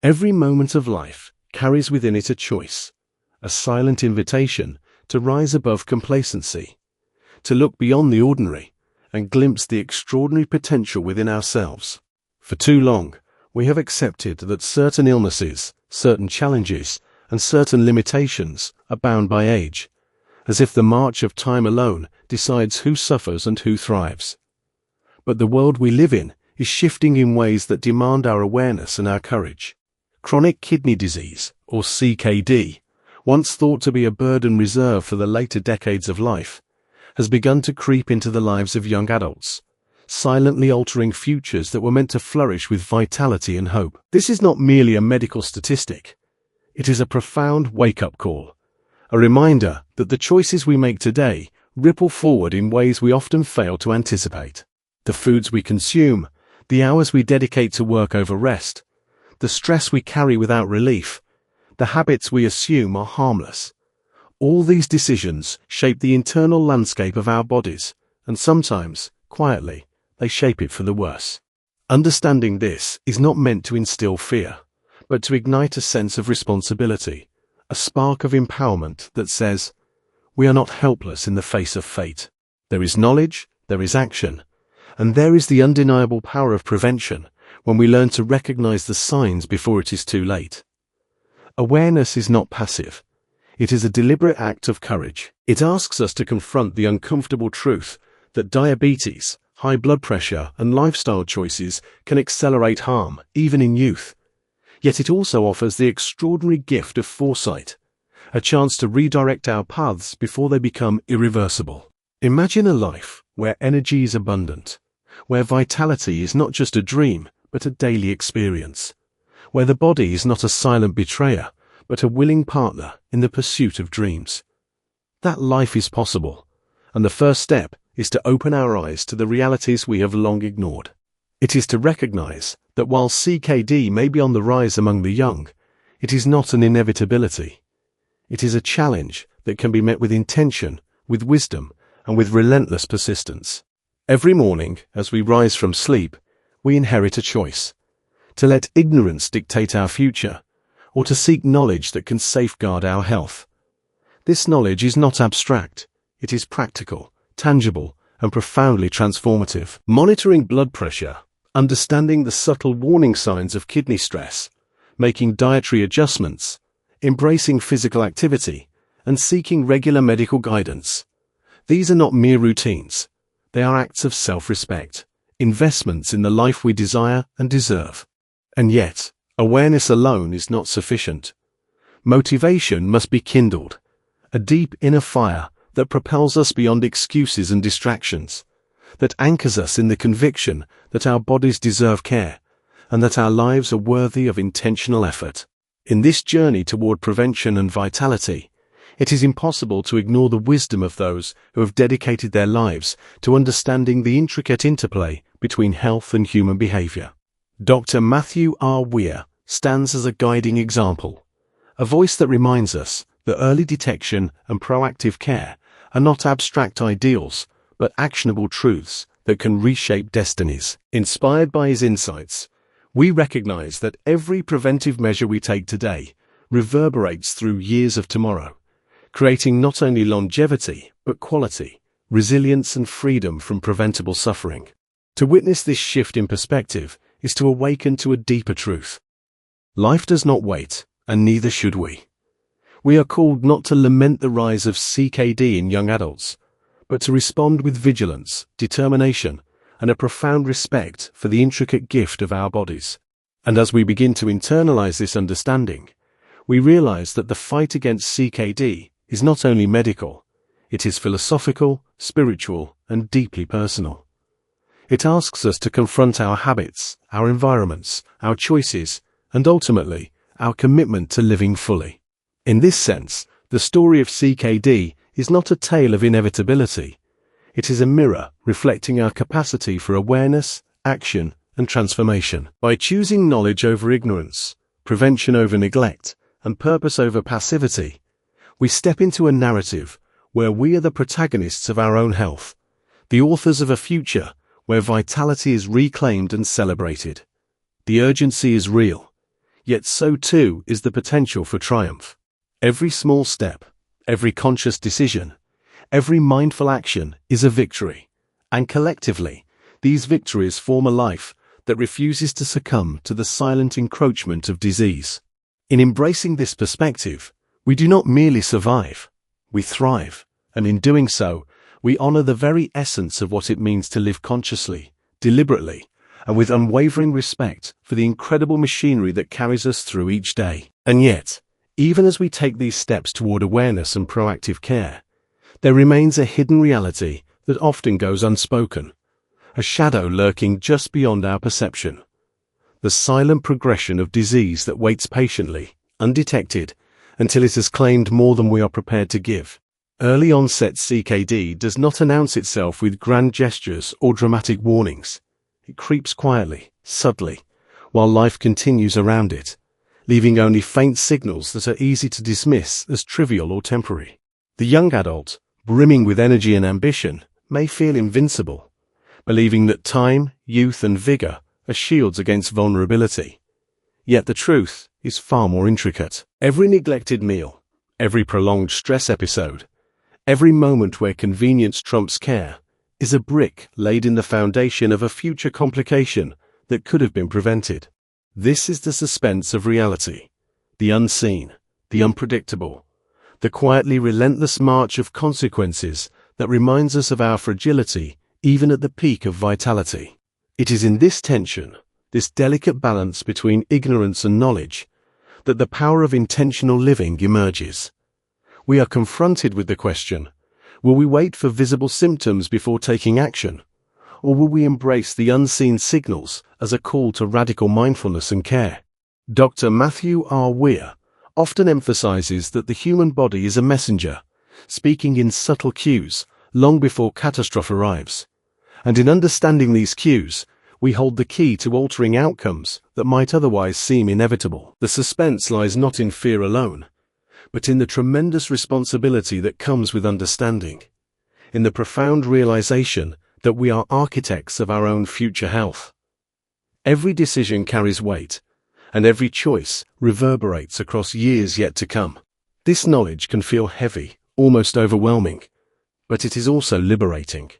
Every moment of life carries within it a choice, a silent invitation to rise above complacency, to look beyond the ordinary and glimpse the extraordinary potential within ourselves. For too long, we have accepted that certain illnesses, certain challenges, and certain limitations are bound by age, as if the march of time alone decides who suffers and who thrives. But the world we live in is shifting in ways that demand our awareness and our courage. Chronic kidney disease, or CKD, once thought to be a burden reserved for the later decades of life, has begun to creep into the lives of young adults, silently altering futures that were meant to flourish with vitality and hope. This is not merely a medical statistic. It is a profound wake-up call, a reminder that the choices we make today ripple forward in ways we often fail to anticipate. The foods we consume, the hours we dedicate to work over rest, the stress we carry without relief, the habits we assume are harmless. All these decisions shape the internal landscape of our bodies, and sometimes, quietly, they shape it for the worse. Understanding this is not meant to instill fear, but to ignite a sense of responsibility, a spark of empowerment that says, we are not helpless in the face of fate. There is knowledge, there is action, and there is the undeniable power of prevention when we learn to recognize the signs before it is too late. Awareness is not passive. It is a deliberate act of courage. It asks us to confront the uncomfortable truth that diabetes, high blood pressure, and lifestyle choices can accelerate harm, even in youth. Yet it also offers the extraordinary gift of foresight, a chance to redirect our paths before they become irreversible. Imagine a life where energy is abundant, where vitality is not just a dream, but a daily experience, where the body is not a silent betrayer, but a willing partner in the pursuit of dreams. That life is possible, and the first step is to open our eyes to the realities we have long ignored. It is to recognize that while CKD may be on the rise among the young, it is not an inevitability. It is a challenge that can be met with intention, with wisdom, and with relentless persistence. Every morning, as we rise from sleep, we inherit a choice: to let ignorance dictate our future, or to seek knowledge that can safeguard our health. This knowledge is not abstract. It is practical, tangible, and profoundly transformative. Monitoring blood pressure, understanding the subtle warning signs of kidney stress, making dietary adjustments, embracing physical activity, and seeking regular medical guidance. These are not mere routines. They are acts of self-respect, investments in the life we desire and deserve. And yet, awareness alone is not sufficient. Motivation must be kindled, a deep inner fire that propels us beyond excuses and distractions, that anchors us in the conviction that our bodies deserve care and that our lives are worthy of intentional effort. In this journey toward prevention and vitality, it is impossible to ignore the wisdom of those who have dedicated their lives to understanding the intricate interplay between health and human behavior. Dr. Mathew R. Weir stands as a guiding example, a voice that reminds us that early detection and proactive care are not abstract ideals, but actionable truths that can reshape destinies. Inspired by his insights, we recognize that every preventive measure we take today reverberates through years of tomorrow, creating not only longevity, but quality, resilience, and freedom from preventable suffering. To witness this shift in perspective is to awaken to a deeper truth. Life does not wait, and neither should we. We are called not to lament the rise of CKD in young adults, but to respond with vigilance, determination, and a profound respect for the intricate gift of our bodies. And as we begin to internalize this understanding, we realize that the fight against CKD is not only medical, it is philosophical, spiritual, and deeply personal. It asks us to confront our habits, our environments, our choices, and ultimately, our commitment to living fully. In this sense, the story of CKD is not a tale of inevitability. It is a mirror reflecting our capacity for awareness, action, and transformation. By choosing knowledge over ignorance, prevention over neglect, and purpose over passivity, we step into a narrative where we are the protagonists of our own health, the authors of a future where vitality is reclaimed and celebrated. The urgency is real, yet so too is the potential for triumph. Every small step, every conscious decision, every mindful action is a victory, and collectively, these victories form a life that refuses to succumb to the silent encroachment of disease. In embracing this perspective, we do not merely survive, we thrive, and in doing so, we honor the very essence of what it means to live consciously, deliberately, and with unwavering respect for the incredible machinery that carries us through each day. And yet, even as we take these steps toward awareness and proactive care, there remains a hidden reality that often goes unspoken, a shadow lurking just beyond our perception. The silent progression of disease that waits patiently, undetected, until it has claimed more than we are prepared to give. Early-onset CKD does not announce itself with grand gestures or dramatic warnings. It creeps quietly, subtly, while life continues around it, leaving only faint signals that are easy to dismiss as trivial or temporary. The young adult, brimming with energy and ambition, may feel invincible, believing that time, youth, and vigor are shields against vulnerability. Yet the truth is far more intricate. Every neglected meal, every prolonged stress episode, every moment where convenience trumps care, is a brick laid in the foundation of a future complication that could have been prevented. This is the suspense of reality, the unseen, the unpredictable, the quietly relentless march of consequences that reminds us of our fragility even at the peak of vitality. It is in this tension, this delicate balance between ignorance and knowledge, that the power of intentional living emerges. We are confronted with the question, will we wait for visible symptoms before taking action, or will we embrace the unseen signals as a call to radical mindfulness and care? Dr. Mathew R. Weir often emphasizes that the human body is a messenger, speaking in subtle cues long before catastrophe arrives. And in understanding these cues, we hold the key to altering outcomes that might otherwise seem inevitable. The suspense lies not in fear alone, but in the tremendous responsibility that comes with understanding, in the profound realization that we are architects of our own future health. Every decision carries weight, and every choice reverberates across years yet to come. This knowledge can feel heavy, almost overwhelming, but it is also liberating,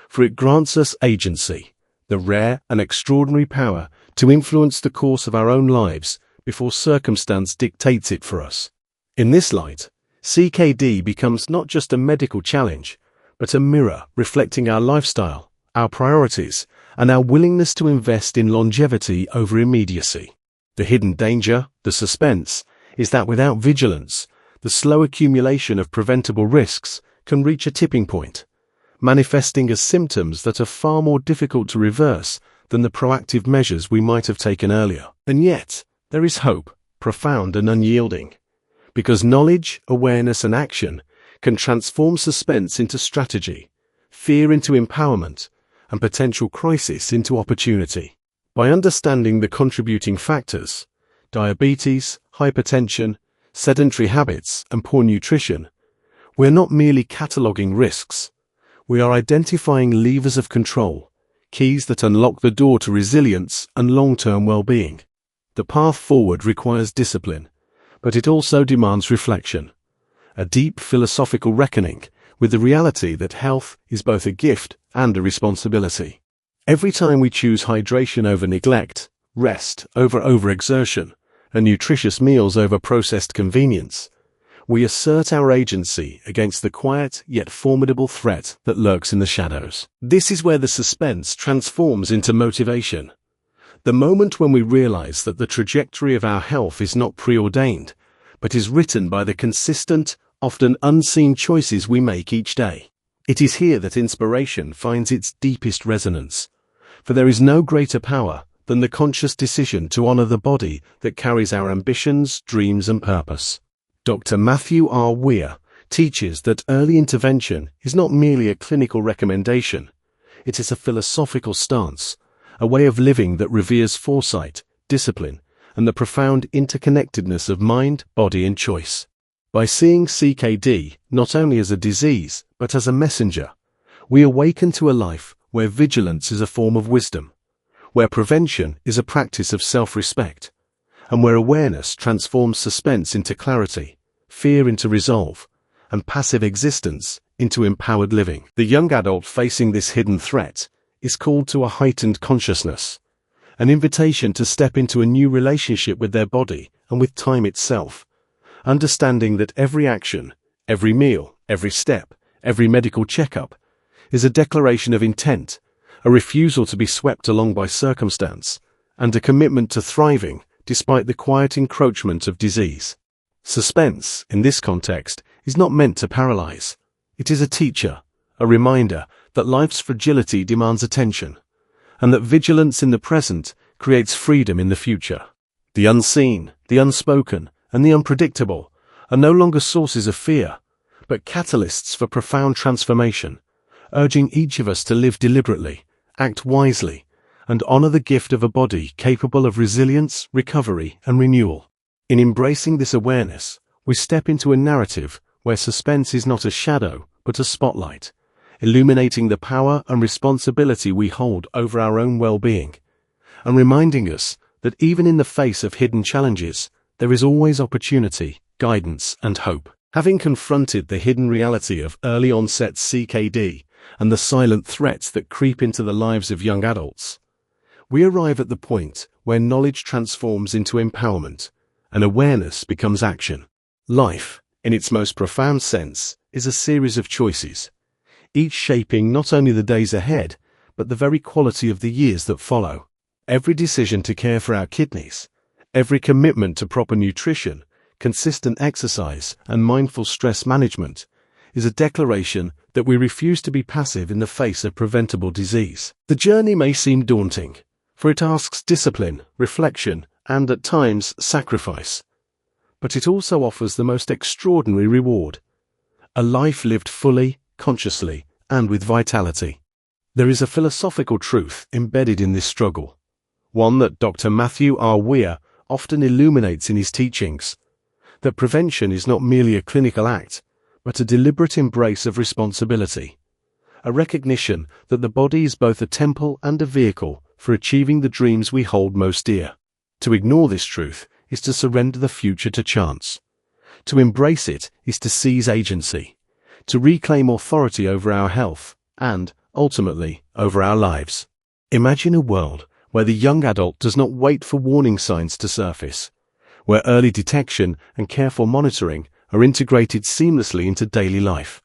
for it grants us agency, the rare and extraordinary power to influence the course of our own lives before circumstance dictates it for us. In this light, CKD becomes not just a medical challenge, but a mirror reflecting our lifestyle, our priorities, and our willingness to invest in longevity over immediacy. The hidden danger, the suspense, is that without vigilance, the slow accumulation of preventable risks can reach a tipping point, manifesting as symptoms that are far more difficult to reverse than the proactive measures we might have taken earlier. And yet, there is hope, profound and unyielding, because knowledge, awareness, and action can transform suspense into strategy, fear into empowerment, and potential crisis into opportunity. By understanding the contributing factors, diabetes, hypertension, sedentary habits, and poor nutrition, we're not merely cataloging risks. We are identifying levers of control, keys that unlock the door to resilience and long-term well-being. The path forward requires discipline, but it also demands reflection, a deep philosophical reckoning with the reality that health is both a gift and a responsibility. Every time we choose hydration over neglect, rest over overexertion, and nutritious meals over processed convenience, we assert our agency against the quiet yet formidable threat that lurks in the shadows. This is where the suspense transforms into motivation. The moment when we realize that the trajectory of our health is not preordained, but is written by the consistent, often unseen choices we make each day. It is here that inspiration finds its deepest resonance, for there is no greater power than the conscious decision to honor the body that carries our ambitions, dreams, and purpose. Dr. Mathew R. Weir teaches that early intervention is not merely a clinical recommendation, it is a philosophical stance, a way of living that reveres foresight, discipline, and the profound interconnectedness of mind, body, and choice. By seeing CKD not only as a disease, but as a messenger, we awaken to a life where vigilance is a form of wisdom, where prevention is a practice of self-respect, and where awareness transforms suspense into clarity, fear into resolve, and passive existence into empowered living. The young adult facing this hidden threat is called to a heightened consciousness, an invitation to step into a new relationship with their body and with time itself, understanding that every action, every meal, every step, every medical checkup is a declaration of intent, a refusal to be swept along by circumstance, and a commitment to thriving despite the quiet encroachment of disease. Suspense, in this context, is not meant to paralyze. It is a teacher, a reminder that life's fragility demands attention, and that vigilance in the present creates freedom in the future. The unseen, the unspoken, and the unpredictable are no longer sources of fear, but catalysts for profound transformation, urging each of us to live deliberately, act wisely, and honor the gift of a body capable of resilience, recovery, and renewal. In embracing this awareness, we step into a narrative where suspense is not a shadow, but a spotlight, illuminating the power and responsibility we hold over our own well-being, and reminding us that even in the face of hidden challenges, there is always opportunity, guidance, and hope. Having confronted the hidden reality of early-onset CKD and the silent threats that creep into the lives of young adults, we arrive at the point where knowledge transforms into empowerment and awareness becomes action. Life, in its most profound sense, is a series of choices, each shaping not only the days ahead, but the very quality of the years that follow. Every decision to care for our kidneys, every commitment to proper nutrition, consistent exercise, and mindful stress management is a declaration that we refuse to be passive in the face of preventable disease. The journey may seem daunting, for it asks discipline, reflection, and at times sacrifice. But it also offers the most extraordinary reward: a life lived fully, consciously, and with vitality. There is a philosophical truth embedded in this struggle, one that Dr. Mathew R. Weir often illuminates in his teachings, that prevention is not merely a clinical act, but a deliberate embrace of responsibility, a recognition that the body is both a temple and a vehicle for achieving the dreams we hold most dear. To ignore this truth is to surrender the future to chance. To embrace it is to seize agency, to reclaim authority over our health and, ultimately, over our lives. Imagine a world where the young adult does not wait for warning signs to surface, where early detection and careful monitoring are integrated seamlessly into daily life,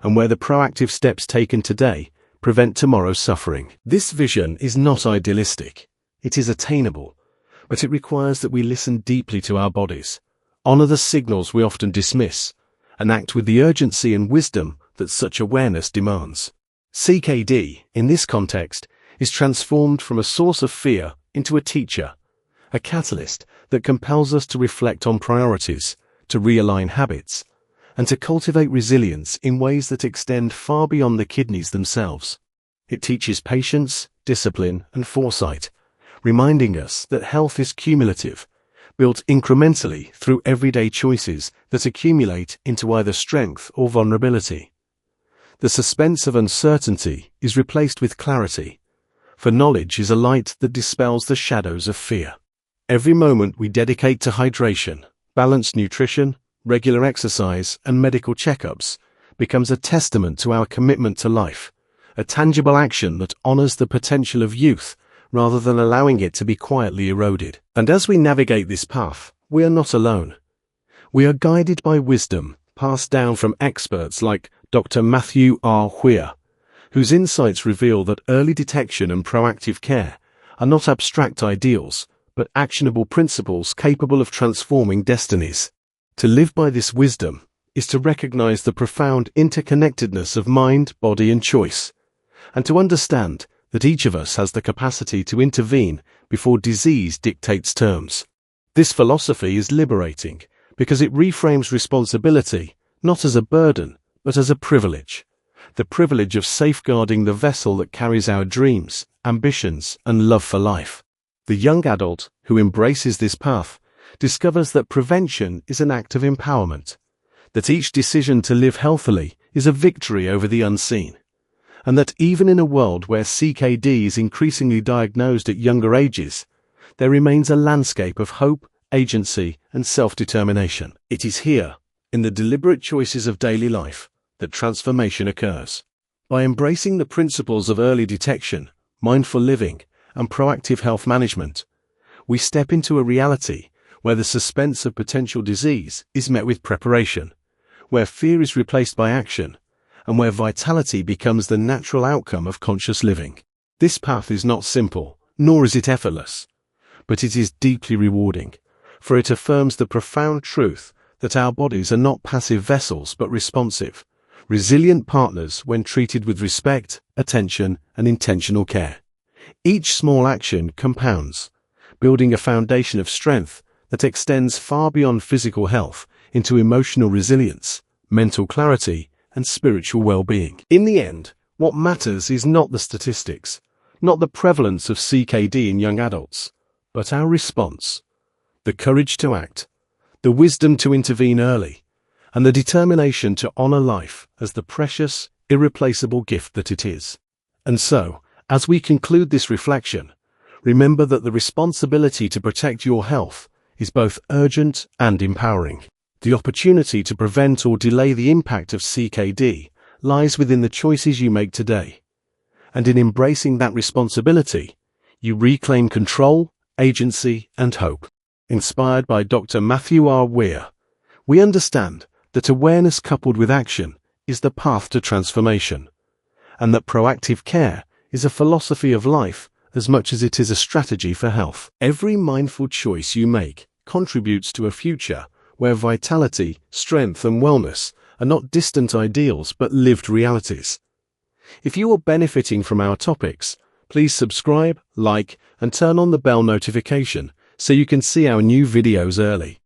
and where the proactive steps taken today prevent tomorrow's suffering. This vision is not idealistic. It is attainable, but it requires that we listen deeply to our bodies, honor the signals we often dismiss, and act with the urgency and wisdom that such awareness demands. CKD, in this context, is transformed from a source of fear into a teacher, a catalyst that compels us to reflect on priorities, to realign habits, and to cultivate resilience in ways that extend far beyond the kidneys themselves. It teaches patience, discipline, and foresight, reminding us that health is cumulative, built incrementally through everyday choices that accumulate into either strength or vulnerability. The suspense of uncertainty is replaced with clarity, for knowledge is a light that dispels the shadows of fear. Every moment we dedicate to hydration, balanced nutrition, regular exercise, and medical checkups becomes a testament to our commitment to life, a tangible action that honors the potential of youth rather than allowing it to be quietly eroded. And as we navigate this path, we are not alone. We are guided by wisdom passed down from experts like Dr. Mathew R. Weir, whose insights reveal that early detection and proactive care are not abstract ideals, but actionable principles capable of transforming destinies. To live by this wisdom is to recognize the profound interconnectedness of mind, body, and choice, and to understand that each of us has the capacity to intervene before disease dictates terms. This philosophy is liberating because it reframes responsibility not as a burden, but as a privilege, the privilege of safeguarding the vessel that carries our dreams, ambitions, and love for life. The young adult who embraces this path discovers that prevention is an act of empowerment, that each decision to live healthily is a victory over the unseen, and that even in a world where CKD is increasingly diagnosed at younger ages, there remains a landscape of hope agency, and self-determination. It is here, in the deliberate choices of daily life, that transformation occurs. By embracing the principles of early detection, mindful living, and proactive health management, we step into a reality where the suspense of potential disease is met with preparation, where fear is replaced by action, and where vitality becomes the natural outcome of conscious living. This path is not simple, nor is it effortless, but it is deeply rewarding, for it affirms the profound truth that our bodies are not passive vessels but responsive, resilient partners when treated with respect, attention, and intentional care. Each small action compounds, building a foundation of strength that extends far beyond physical health into emotional resilience, mental clarity, and spiritual well-being. In the end, what matters is not the statistics, not the prevalence of CKD in young adults, but our response, the courage to act, the wisdom to intervene early, and the determination to honor life as the precious, irreplaceable gift that it is. And so, as we conclude this reflection, remember that the responsibility to protect your health is both urgent and empowering. The opportunity to prevent or delay the impact of CKD lies within the choices you make today. And in embracing that responsibility, you reclaim control, agency, and hope. Inspired by Dr. Mathew R. Weir, we understand that awareness coupled with action is the path to transformation, and that proactive care is a philosophy of life as much as it is a strategy for health. Every mindful choice you make contributes to a future where vitality, strength, and wellness are not distant ideals but lived realities. If you are benefiting from our topics, please subscribe, like, and turn on the bell notification so you can see our new videos early.